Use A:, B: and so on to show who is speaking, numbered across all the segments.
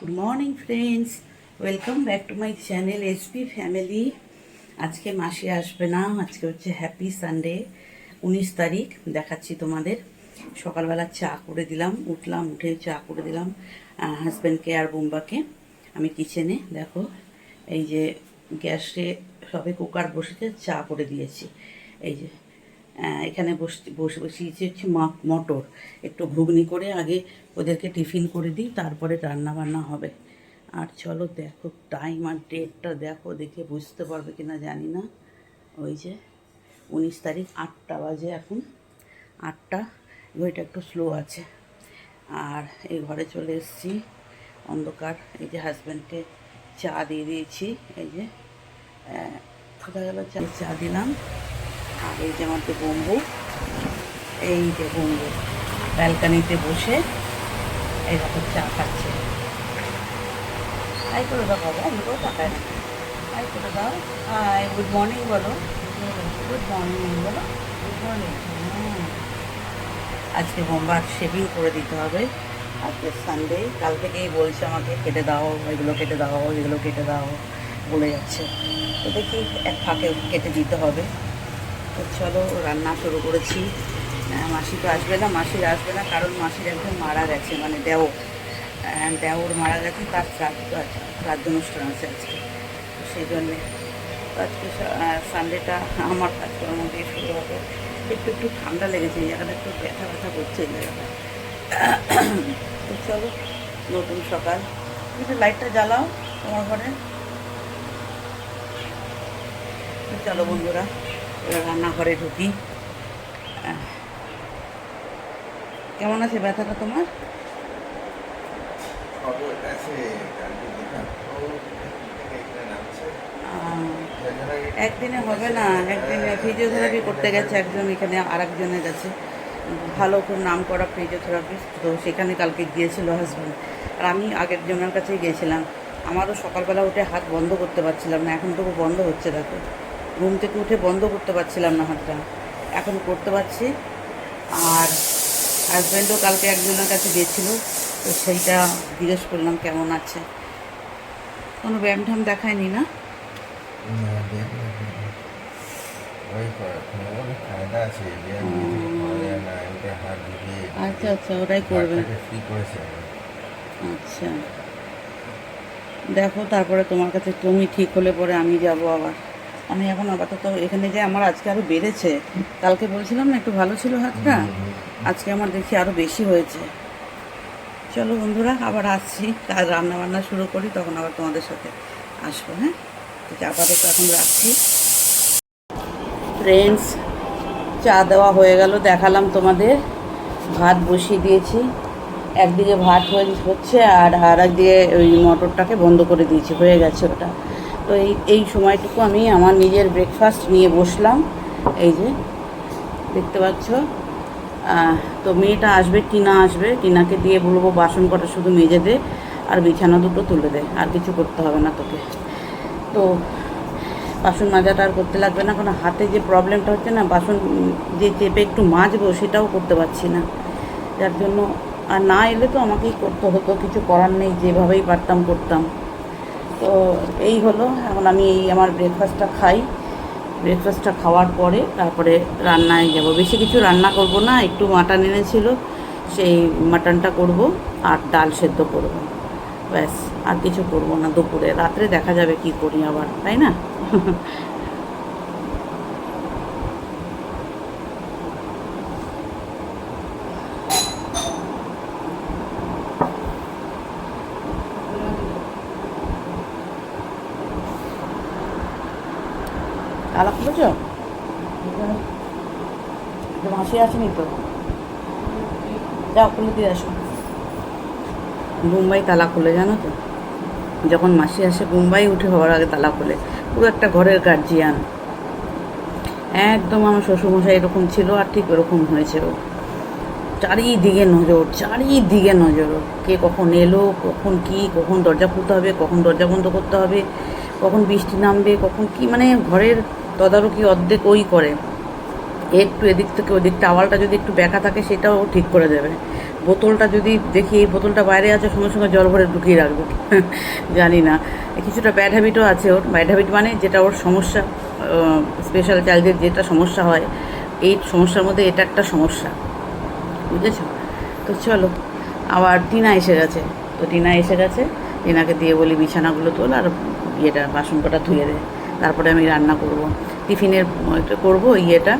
A: Good morning friends, welcome back to my channel SP family. আজকে মাসি আসবে না, আজকে হচ্ছে হ্যাপি সানডে 19 তারিখ। দেখাচ্ছি তোমাদের। সকালবেলা চা করে দিলাম, উঠলাম, উঠে চা করে দিলাম হাজব্যান্ডকে আর বোম্বাকে। আমি কিচেনে দেখো, এই যে গ্যাসে সবে কুকার বসেছে, চা করে দিয়েছি। এই যে এখানে বসিয়েছি হচ্ছে মটর, একটু ঘুগনি করে আগে ওদেরকে টিফিন করে দিই, তারপরে রান্না বান্না হবে। আর চলো দেখো টাইম আর ডেটটা দেখো, দেখে বুঝতে পারবে কিনা জানি না। ওই যে 19 তারিখ 8টা বাজে এখন, 8টা। ঘড়িটা একটু স্লো আছে। আর এই ঘরে চলে এসেছি, অন্ধকার। এই যে হাজব্যান্ডকে চা দিয়ে দিয়েছি, এই যে কোথায় গেল, চা দিলাম। আর এই যে আমাদের বম্বু, এই যে বম্বু ব্যালকানিতে বসে এইরকম চা খাচ্ছে। হাই করে দাও বাবা, অন্ধকার তাকায় না। হাই করে দাও, হাই, গুড মর্নিং বলো, গুড মর্নিং বলো, গুড মর্নিং। আজকে বোম্বার শেভিং করে দিতে হবে, আজকে সানডে। কাল থেকেই বলছে আমাকে কেটে দাও, এগুলো কেটে দাও, এগুলো কেটে দাও বলে যাচ্ছে। তো দেখি এক ফাঁকে কেটে দিতে হবে। তো চলো রান্না শুরু করেছি। মাসি তো আসবে না, মাসির আসবে না কারণ মাসির একজন মারা গেছে, মানে দেওর মারা গেছে, তার শ্রাদ্ধ অনুষ্ঠান আছে আজকে। তো সেই জন্যে আজকে সানডেটা আমার কাজকর্ম দিয়ে শুরু হবে। একটু একটু ঠান্ডা লেগেছে, এই জায়গাটা একটু ব্যথা ব্যথা করছে এই জায়গাটা। তো চলো, নতুন সকাল। একটু লাইটটা জ্বালাও তোমার ঘরে। তো চলো বন্ধুরা, রান্নাঘরে ঢুকি। কেমন আছে ব্যথাটা তোমার? একদিনে হবে না, একদিনে ফিজিওথেরাপি করতে গেছে একজন, এখানে আর একজনের কাছে, ভালো খুব নাম করা ফিজিওথেরাপিস্ট। তো সেখানে কালকে গিয়েছিল হাজব্যান্ড, আর আমি আগের জনের কাছেই গিয়েছিলাম। আমারও সকালবেলা উঠে হাত বন্ধ করতে পারছিলাম না, এখন তবু বন্ধ হচ্ছে। দেখো, ঘুম থেকে উঠে বন্ধ করতে পারছিলাম না হাতটা, এখন করতে পারছি। আর হাজব্যান্ডও কালকে একজনের কাছে গিয়েছিল, তো সেইটা জিজ্ঞেস করলাম কেমন আছে। কোনো ব্যায়াম ঠ্যাম দেখায়নি না? আচ্ছা আচ্ছা, ওটাই করবে। আচ্ছা দেখো, তারপরে তোমার কাছে তুমি ঠিক হলে পরে আমি যাব আবার। আমি এখন আপাতত এখানে যে আমার আজকে আরও বেড়েছে, কালকে বলছিলাম না একটু ভালো ছিল হাতটা, আজকে আমার দেখি আরও বেশি হয়েছে। চলো বন্ধুরা, আবার আসছি, কাজ রান্না বান্না শুরু করি, তখন আবার তোমাদের সাথে আসবো। হ্যাঁ, আপাতত এখন রাখছি। ফ্রেন্ডস, চা দেওয়া হয়ে গেল, দেখালাম তোমাদের। ভাত বসিয়ে দিয়েছি, একদিকে ভাত হচ্ছে আর একদিকে ওই মটরটাকে বন্ধ করে দিয়েছি, হয়ে গেছে ওটা। তো এই সময়টুকু আমি আমার নিজের ব্রেকফাস্ট নিয়ে বসলাম। এই যে দেখতে পাচ্ছ। তো মেয়েটা আসবে, টিনা আসবে, টিনাকে দিয়ে বলবো বাসন কটা শুধু মেজে দে আর বিছানা দুটো তুলে দে, আর কিছু করতে হবে না তোকে। তো বাসন মাজাটা আর করতে লাগবে না, কারণ হাতে যে প্রবলেমটা হচ্ছে না, বাসন যে চেপে একটু মাজবো সেটাও করতে পারছি না, যার জন্য। আর না এলে তো আমাকেই করতে হতো, কিছু করার নেই, যেভাবেই পারতাম করতাম। তো এই হলো, এখন আমি এই আমার ব্রেকফাস্টটা খাই। ব্রেকফাস্টটা খাওয়ার পরে তারপরে রান্নায় যাব। বেশি কিছু রান্না করব না, একটু মাটন এনেছিল, সেই মাটনটা করব আর ডাল সেদ্ধ করব, ব্যাস। আর কিছু করব না দুপুরে, রাত্রে দেখা যাবে কি করি আবার, তাই না? তালা খুলেছ? মাসি আসেনি তো, যাও খুলে দিয়ে আসো। মুম্বাই তালা খোলে, জানো তো? যখন মাসি আসে মুম্বাই উঠে হওয়ার আগে তালা খোলে। পুরো একটা ঘরের গার্জিয়ান একদম। আমার শ্বশুরমশাই এরকম ছিল আর ঠিক ওরকম হয়েছে ও। চারিদিকে নজর, চারিদিকে নজর। কে কখন এলো, কখন কি, কখন দরজা খুলতে হবে, কখন দরজা বন্ধ করতে হবে, কখন বৃষ্টি নামবে, কখন কি, মানে ঘরের তদারকি অর্ধেক ওই করে। একটু এদিক থেকে ওদিক টাওয়ালটা যদি একটু ব্যাকা থাকে সেটাও ঠিক করে দেবে। বোতলটা যদি দেখি এই বোতলটা বাইরে আছে, সঙ্গে সঙ্গে জল ভরে ঢুকিয়ে রাখবে। জানি না, কিছুটা ব্যাড হ্যাবিটও আছে ওর। ব্যাড হ্যাবিট মানে যেটা ওর সমস্যা, স্পেশাল চাইল্ডদের যেটা সমস্যা হয়, এই সমস্যার মধ্যে এটা একটা সমস্যা, বুঝেছো? তো চলো, আবার টিনা এসে গেছে। তো টিনা এসে গেছে, টিনাকে দিয়ে বলি বিছানাগুলো তোল আর ইয়েটা বাসন কটা ধুয়ে দে, তারপরে আমি রান্না করব। টিফিনের করবো ইয়েটা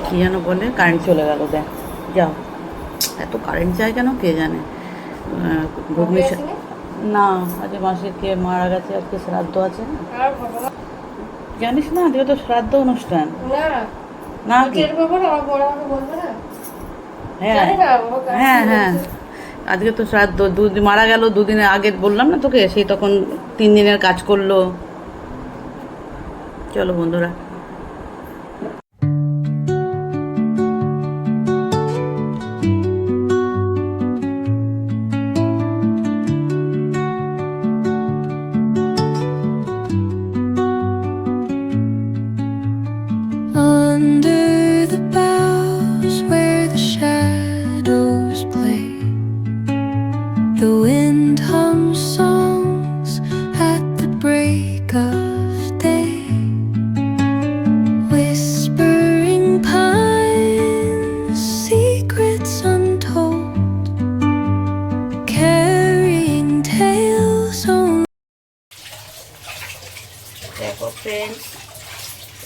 A: কী যেন বলে, কারেন্ট চলে গেল। দেখ, যাও, এত কারেন্ট যায় কেন কে জানে। ঘুগনি না, আজকে মাসির কে মারা গেছে, আজকে শ্রাদ্ধ আছে। জানিস না আজকে তো শ্রাদ্ধ অনুষ্ঠান না কি? হ্যাঁ হ্যাঁ হ্যাঁ, আজকে তো শ্রাদ্ধ। দুদিন মারা গেল, দুদিনের আগে বললাম না তোকে, সেই তখন 3 দিনের কাজ করলো। চলো বন্ধুরা,
B: under the boughs where the shadows play, the wind hums songs at the break of day, whispering pines, secrets untold, carrying tales on.
A: দেখো ফ্রেন্ডস,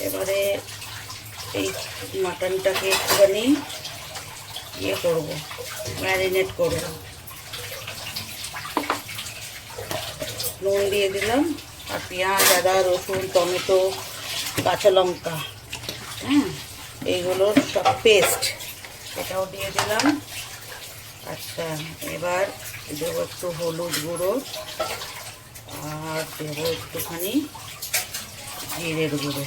A: এবারে এই মাটনটাকে একটুখানি ইয়ে করবো, ম্যারিনেট করবো। নুন দিয়ে দিলাম, আর পেঁয়াজ, আদা, রসুন, টমেটো, কাঁচা লঙ্কা, হ্যাঁ, এইগুলোর সব পেস্ট, এটাও দিয়ে দিলাম। আচ্ছা, এবার দেবো একটু হলুদ গুঁড়ো, আর দেবো একটুখানি জিরের গুঁড়ো,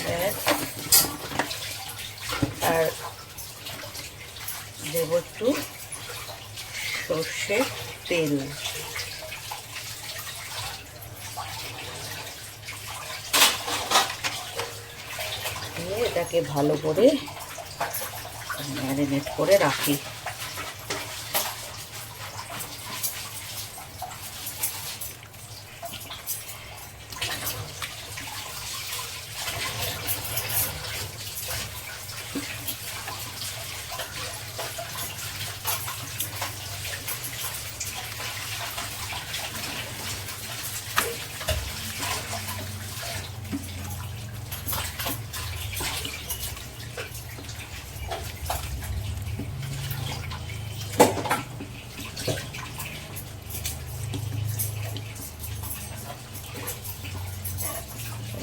A: ব্যাস। আর দেবো একটু সর্ষের তেল। দিয়ে এটাকে ভালো করে ম্যারিনেট করে রাখি।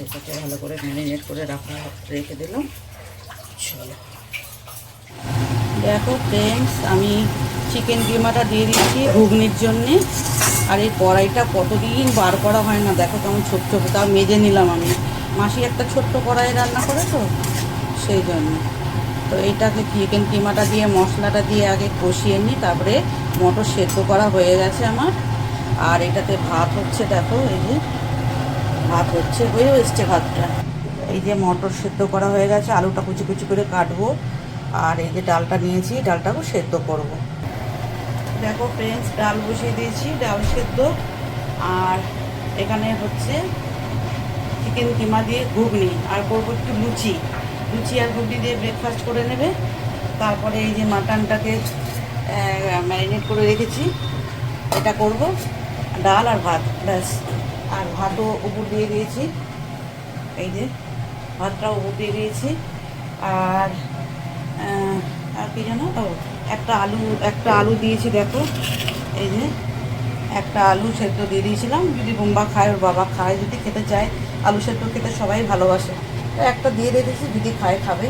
A: এটাকে ভালো করে ম্যারিনেট করে রেখে দিলাম। চলো দেখো ফ্রেন্ডস, আমি চিকেন কিমাটা দিয়ে দিচ্ছি ঘুগনির জন্যে। আর এই কড়াইটা কতদিন বার করা হয় না, দেখো কেমন ছোট ছোট, তাও মেজে নিলাম আমি। মাসি একটা ছোট্ট কড়াই রান্না করে তো, সেই জন্য। তো এইটাকে চিকেন কিমাটা দিয়ে মশলাটা দিয়ে আগে কষিয়ে নিই, তারপরে মটর সেদ্ধ করা হয়ে গেছে আমার। আর এটাতে ভাত হচ্ছে, দেখো এই যে ভাত হচ্ছে, হয়েও এসছে ভাতটা। এই যে মটর সেদ্ধ করা হয়ে গেছে, আলুটা কুচি কুচি করে কাটবো। আর এই যে ডালটা নিয়েছি, ডালটাকেও সেদ্ধ করব। দেখো ফ্রেন্ডস, ডাল বসিয়ে দিয়েছি, ডাল সেদ্ধ। আর এখানে হচ্ছে চিকেন কিমা দিয়ে ঘুগনি, আর করবো একটু লুচি। লুচি আর ঘুগনি দিয়ে ব্রেকফাস্ট করে নেবে। তারপরে এই যে মাটনটাকে ম্যারিনেট করে রেখেছি, এটা করব। ডাল আর ভাত, ব্যাস। আর ভাতও উপর দিয়ে দিয়েছি, এই যে ভাতটাও উপর দিয়ে দিয়েছি। আর আর কি জানো, একটা আলু দিয়েছি, দেখো এই যে একটা আলু সেদ্ধ দিয়ে দিয়েছিলাম। যদি বোম্বা খায়, ওর বাবা খায়, যদি খেতে চায়, আলু সেদ্ধ খেতে সবাই ভালোবাসে, তো একটা দিয়ে রেখেছি, যদি খায় খাবে।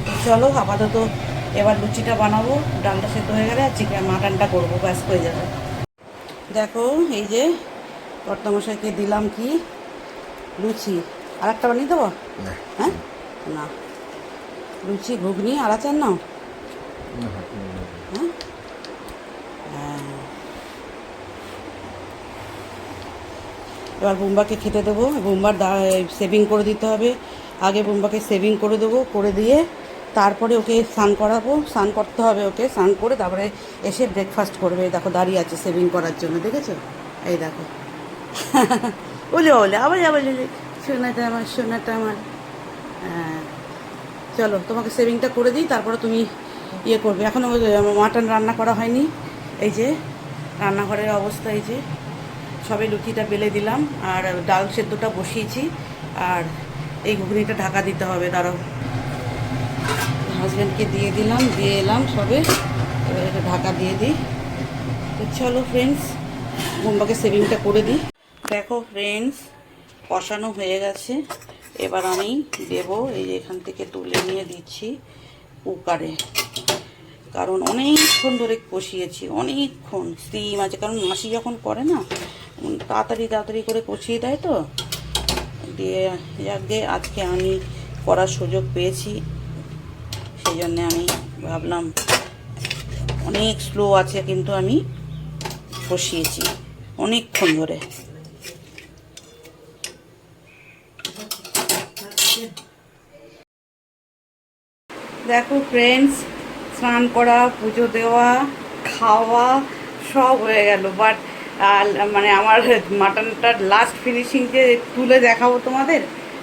A: তো চলো আপাতত এবার লুচিটা বানাবো, ডালটা সেদ্ধ হয়ে গেলে আর চিকেন মাটনটা করবো, ব্যাস হয়ে যাবে। দেখো এই যে কর্তামশাইকে দিলাম কি লুচি, আর একটা বানিয়ে দেবো?
C: না
A: হ্যাঁ, না, লুচি ঘুগনি আর আচার নাও।
C: না,
A: হ্যাঁ, হ্যাঁ। এবার বুম্বাকে খেতে দেবো। বুম্বার সেভিং করে দিতে হবে। আগে বুম্বাকে সেভিং করে দেবো, করে দিয়ে তারপরে ওকে স্নান করাবো। স্নান করতে হবে ওকে, স্নান করে তারপরে এসে ব্রেকফাস্ট করবে। দেখো দাঁড়িয়ে আছে সেভিং করার জন্য, দেখেছো? এই দেখো বলে বলে আবার আবার সোনাটা আমার, সোনাটা আমার। হ্যাঁ, চলো তোমাকে সেভিংটা করে দিই, তারপরে তুমি ইয়ে করবে। এখনও মাটন রান্না করা হয়নি। এই যে রান্নাঘরের অবস্থা, এই যে সবে লুচিটা বেলে দিলাম আর ডাল সেদ্ধটা বসিয়েছি, আর এই ঘুগনিটা ঢাকা দিতে হবে। দাঁড়াও, হাজব্যান্ডকে দিয়ে দিলাম, দিয়ে এলাম সবে, এবার এটা ঢাকা দিয়ে দিই। তো চলো ফ্রেন্ডস, বুম্বাকে সেভিংটা করে দিই। দেখো ফ্রেন্ডস, কষানো হয়ে গেছে। এবার আমি দেবো, এই যে এখান থেকে তুলে নিয়ে দিচ্ছি কুকারে, কারণ অনেকক্ষণ ধরে কষিয়েছি, অনেকক্ষণ স্টিম আছে। কারণ মাসি যখন করে না তাড়াতাড়ি তাড়াতাড়ি করে কষিয়ে দেয়, তো দিয়ে যাকে আজকে আমি করার সুযোগ পেয়েছি, সেই জন্যে আমি ভাবলাম অনেক স্লো আছে, কিন্তু আমি কষিয়েছি অনেকক্ষণ ধরে। দেখো ফ্রেন্ডস, স্নান করা, পুজো দেওয়া, খাওয়া সব হয়ে গেল, বাট মানে আমার মাটনটার লাস্ট ফিনিশিং যে তুলে দেখাবো তোমাদের,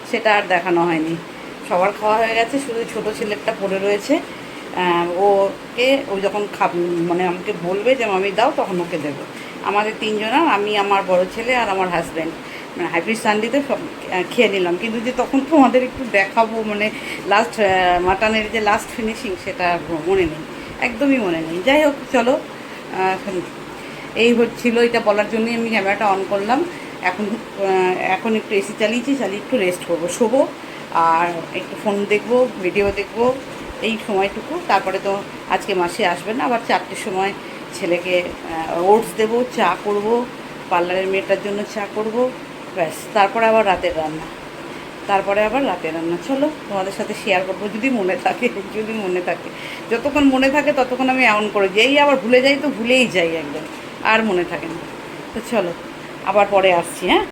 A: সেটা আর দেখানো হয়নি। সবার খাওয়া হয়ে গেছে, শুধু ছোটো ছেলেরটা পড়ে রয়েছে। ওকে ও যখন মানে আমাকে বলবে যে মামি দাও, তখন ওকে দেবো। আমাদের তিনজনের, আমি, আমার বড় ছেলে আর আমার হাজব্যান্ড, মানে হ্যাপি সানডেতে সব খেয়ে নিলাম। কিন্তু যে তখন তোমাদের একটু দেখাবো, মানে লাস্ট মাটনের যে লাস্ট ফিনিশিং, সেটা মনে নেই, একদমই মনে নেই। যাই হোক, চলো, এই হচ্ছিলো, এটা বলার জন্যই আমি ক্যামেরাটা অন করলাম। এখন একটু এসি চালিয়ে একটু রেস্ট করবো, শোবো, আর একটু ফোন দেখবো, ভিডিও দেখবো এই সময়টুকু। তারপরে তো আজকে মাসি আসবে না, আবার 4টের সময় ছেলেকে ওটস দেবো, চা করব, পার্লারের মেয়েটার জন্য চা করব, ব্যাস। তারপরে আবার রাতের রান্না, চলো তোমাদের সাথে শেয়ার করবো, যদি মনে থাকে। যতক্ষণ মনে থাকে ততক্ষণ আমি এমন করে, যেই আবার ভুলে যাই তো ভুলেই যাই একদম, আর মনে থাকে না। তো চলো, আবার পরে আসছি। হ্যাঁ।